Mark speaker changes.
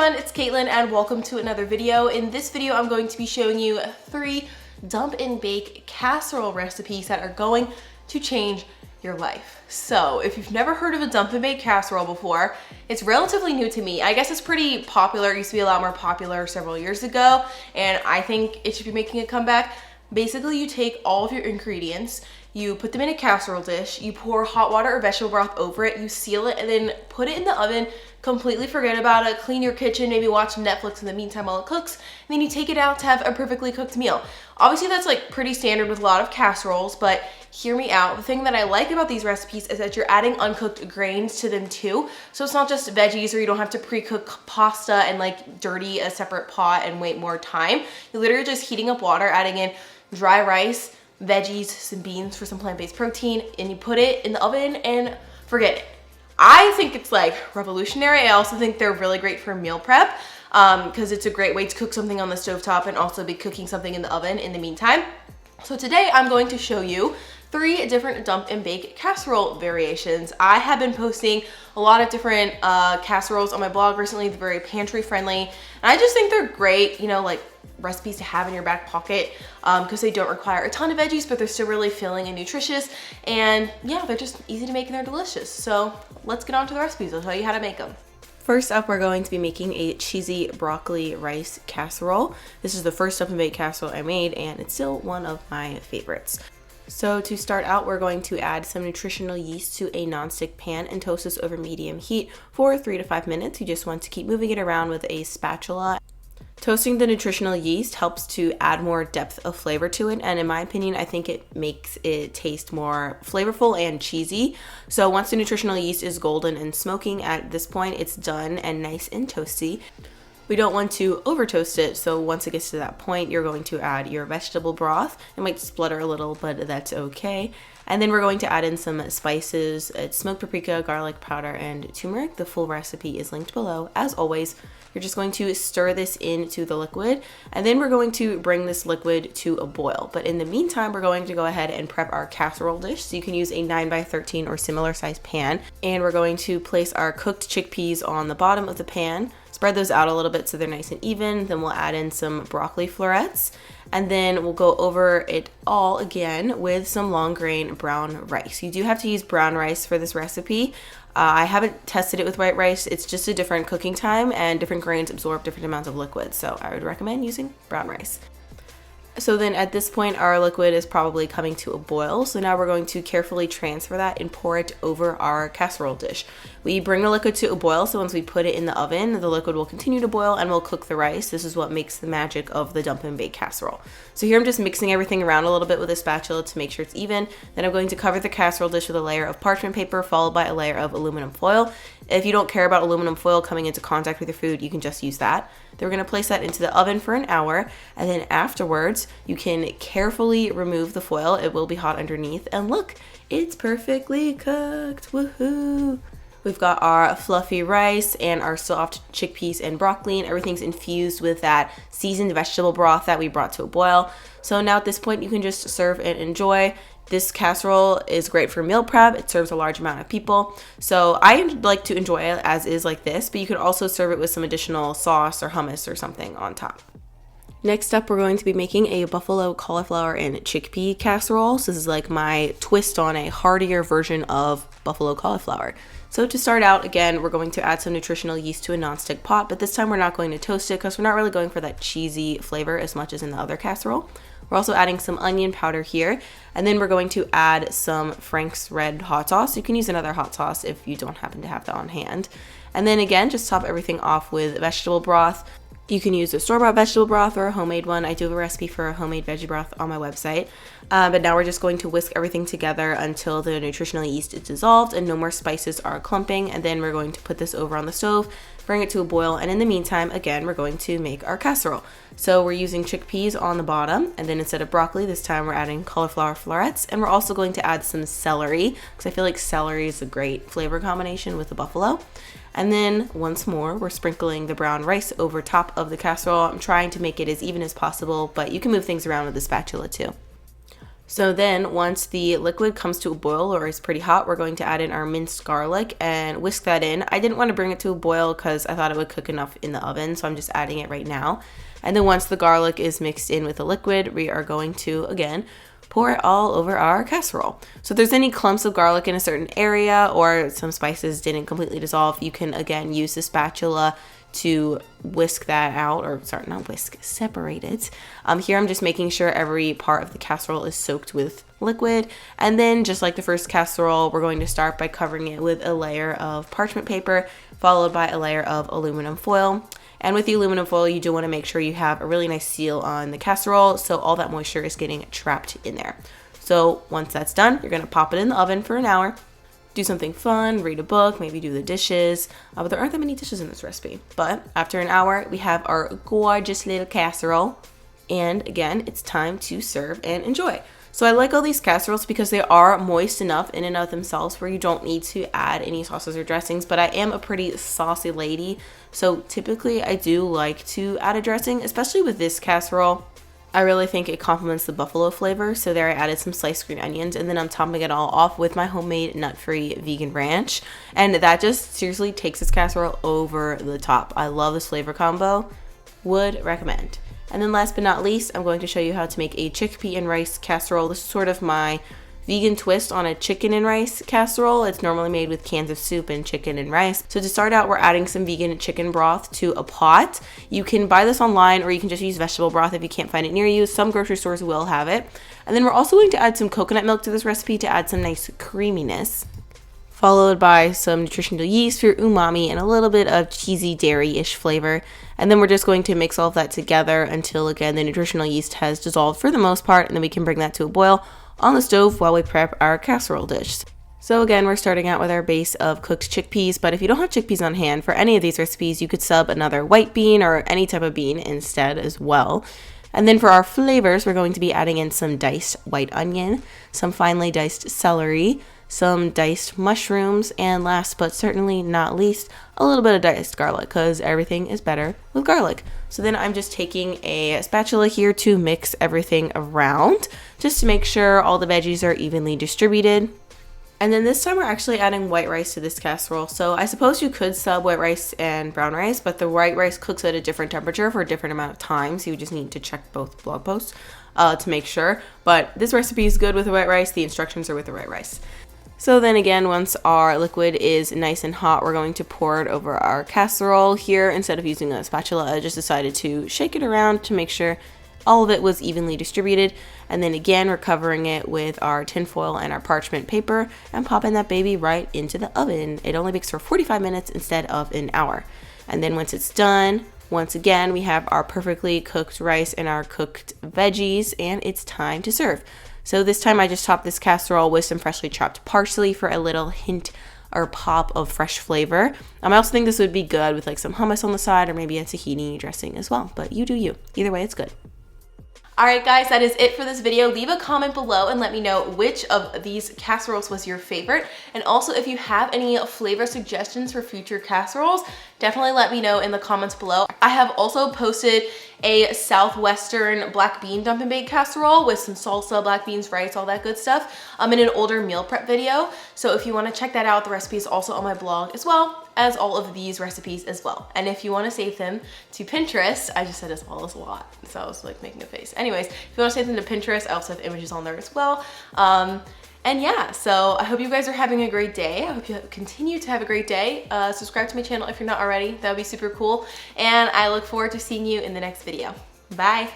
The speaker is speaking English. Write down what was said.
Speaker 1: everyone, it's Caitlin and welcome to another video. In this video, I'm going to be showing you 3 dump and bake casserole recipes that are going to change your life. So if you've never heard of a dump and bake casserole before, it's relatively new to me. I guess it's pretty popular. It used to be a lot more popular several years ago, and I think it should be making a comeback. Basically, you take all of your ingredients, you put them in a casserole dish, you pour hot water or vegetable broth over it, you seal it, and then put it in the oven. Completely forget about it, clean your kitchen, maybe watch Netflix in the meantime while it cooks, and then you take it out to have a perfectly cooked meal. Obviously that's like pretty standard with a lot of casseroles, but hear me out. The thing that I like about these recipes is that you're adding uncooked grains to them too. So it's not just veggies, or you don't have to pre-cook pasta and like dirty a separate pot and wait more time. You're literally just heating up water, adding in dry rice, veggies, some beans for some plant-based protein, and you put it in the oven and forget it. I think it's like revolutionary. I also think they're really great for meal prep because it's a great way to cook something on the stovetop and also be cooking something in the oven in the meantime. So today I'm going to show you 3 different dump and bake casserole variations. I have been posting a lot of different casseroles on my blog recently. They're very pantry friendly, and I just think they're great, you know, like recipes to have in your back pocket because they don't require a ton of veggies, but they're still really filling and nutritious, and yeah, they're just easy to make and they're delicious. So let's get on to the recipes. I'll tell you how to make them. First up, we're going to be making a cheesy broccoli rice casserole. This is the first dump and bake casserole I made, and it's still one of my favorites. So to start out, we're going to add some nutritional yeast to a nonstick pan and toast this over medium heat for 3 to 5 minutes. You just want to keep moving it around with a spatula. Toasting the nutritional yeast helps to add more depth of flavor to it, and in my opinion, I think it makes it taste more flavorful and cheesy. So once the nutritional yeast is golden and smoking, at this point it's done and nice and toasty. We don't want to over toast it, so once it gets to that point, you're going to add your vegetable broth. It might splutter a little, but that's okay. And then we're going to add in some spices. It's smoked paprika, garlic powder, and turmeric. The full recipe is linked below. As always, you're just going to stir this into the liquid, and then we're going to bring this liquid to a boil. But in the meantime, we're going to go ahead and prep our casserole dish. So you can use a 9x13 or similar size pan, and we're going to place our cooked chickpeas on the bottom of the pan. Spread those out a little bit so they're nice and even. Then we'll add in some broccoli florets, and then we'll go over it all again with some long grain brown rice. You do have to use brown rice for this recipe. I haven't tested it with white rice. It's just a different cooking time, and different grains absorb different amounts of liquid, so I would recommend using brown rice. So then at this point, our liquid is probably coming to a boil. So now we're going to carefully transfer that and pour it over our casserole dish. We bring the liquid to a boil, so once we put it in the oven, the liquid will continue to boil and we'll cook the rice. This is what makes the magic of the dump and bake casserole. So here I'm just mixing everything around a little bit with a spatula to make sure it's even. Then I'm going to cover the casserole dish with a layer of parchment paper followed by a layer of aluminum foil. If you don't care about aluminum foil coming into contact with your food, you can just use that. Then we're going to place that into the oven for an hour, and then afterwards you can carefully remove the foil. It will be hot underneath, and look, it's perfectly cooked. Woohoo! We've got our fluffy rice and our soft chickpeas and broccoli, and everything's infused with that seasoned vegetable broth that we brought to a boil. So now at this point you can just serve and enjoy. This casserole is great for meal prep. It serves a large amount of people. So I like to enjoy it as is like this, but you could also serve it with some additional sauce or hummus or something on top. Next up, we're going to be making a buffalo cauliflower and chickpea casserole. So this is like my twist on a heartier version of buffalo cauliflower. So to start out, again, we're going to add some nutritional yeast to a nonstick pot, but this time we're not going to toast it because we're not really going for that cheesy flavor as much as in the other casserole. We're also adding some onion powder here, and then we're going to add some Frank's Red hot sauce. You can use another hot sauce if you don't happen to have that on hand. And then again, just top everything off with vegetable broth. You can use a store-bought vegetable broth or a homemade one. I do have a recipe for a homemade veggie broth on my website. But now we're just going to whisk everything together until the nutritional yeast is dissolved and no more spices are clumping. And then we're going to put this over on the stove, bring it to a boil. And in the meantime, again, we're going to make our casserole. So we're using chickpeas on the bottom. And then instead of broccoli, this time we're adding cauliflower florets. And we're also going to add some celery because I feel like celery is a great flavor combination with the buffalo. And then once more, we're sprinkling the brown rice over top of the casserole. I'm trying to make it as even as possible, but you can move things around with the spatula too. So then once the liquid comes to a boil or is pretty hot, we're going to add in our minced garlic and whisk that in. I didn't want to bring it to a boil because I thought it would cook enough in the oven, so I'm just adding it right now. And then once the garlic is mixed in with the liquid, we are going to, again, pour it all over our casserole. So if there's any clumps of garlic in a certain area or some spices didn't completely dissolve, you can, again, use the spatula to whisk that out, or sorry, not whisk, separate it. Here I'm just making sure every part of the casserole is soaked with liquid. And then just like the first casserole, we're going to start by covering it with a layer of parchment paper, followed by a layer of aluminum foil. And with the aluminum foil, you do want to make sure you have a really nice seal on the casserole so all that moisture is getting trapped in there. So once that's done, you're going to pop it in the oven for an hour. Do something fun, read a book, maybe do the dishes, but there aren't that many dishes in this recipe. But after an hour, we have our gorgeous little casserole, and again, it's time to serve and enjoy. So I like all these casseroles because they are moist enough in and of themselves where you don't need to add any sauces or dressings, but I am a pretty saucy lady, so typically I do like to add a dressing, especially with this casserole. I really think it complements the buffalo flavor, so there I added some sliced green onions, and then I'm topping it all off with my homemade nut-free vegan ranch, and that just seriously takes this casserole over the top. I love this flavor combo, would recommend. And then last but not least, I'm going to show you how to make a chickpea and rice casserole. This is sort of my vegan twist on a chicken and rice casserole. It's normally made with cans of soup and chicken and rice. So to start out, we're adding some vegan chicken broth to a pot. You can buy this online or you can just use vegetable broth if you can't find it near you. Some grocery stores will have it. And then we're also going to add some coconut milk to this recipe to add some nice creaminess, followed by some nutritional yeast for umami and a little bit of cheesy dairy-ish flavor. And then we're just going to mix all of that together until, again, the nutritional yeast has dissolved for the most part, and then we can bring that to a boil on the stove while we prep our casserole dish. So again, we're starting out with our base of cooked chickpeas, but if you don't have chickpeas on hand for any of these recipes, you could sub another white bean or any type of bean instead as well. And then for our flavors, we're going to be adding in some diced white onion, some finely diced celery, some diced mushrooms, and last but certainly not least, a little bit of diced garlic, because everything is better with garlic. So then I'm just taking a spatula here to mix everything around, just to make sure all the veggies are evenly distributed. And then this time we're actually adding white rice to this casserole. So I suppose you could sub white rice and brown rice, but the white rice cooks at a different temperature for a different amount of time, so you just need to check both blog posts to make sure. But this recipe is good with the white rice, the instructions are with the white rice. So then again, once our liquid is nice and hot, we're going to pour it over our casserole. Here, instead of using a spatula, I just decided to shake it around to make sure all of it was evenly distributed. And then again, we're covering it with our tin foil and our parchment paper and popping that baby right into the oven. It only bakes for 45 minutes instead of an hour. And then once it's done, once again, we have our perfectly cooked rice and our cooked veggies, and it's time to serve. So this time I just topped this casserole with some freshly chopped parsley for a little hint or pop of fresh flavor. I also think this would be good with like some hummus on the side or maybe a tahini dressing as well, but you do you. Either way, it's good. Alright guys, that is it for this video. Leave a comment below and let me know which of these casseroles was your favorite. And also if you have any flavor suggestions for future casseroles, definitely let me know in the comments below. I have also posted a southwestern black bean dump and bake casserole with some salsa, black beans, rice, all that good stuff in an older meal prep video. So if you want to check that out, the recipe is also on my blog as well as all of these recipes as well. And if you want to save them to Pinterest, I just said as well as a lot, so I was like making a face. Anyways, if you want to save them to Pinterest, I also have images on there as well. And yeah, so I hope you guys are having a great day. I hope you continue to have a great day. Subscribe to my channel if you're not already. That would be super cool. And I look forward to seeing you in the next video. Bye.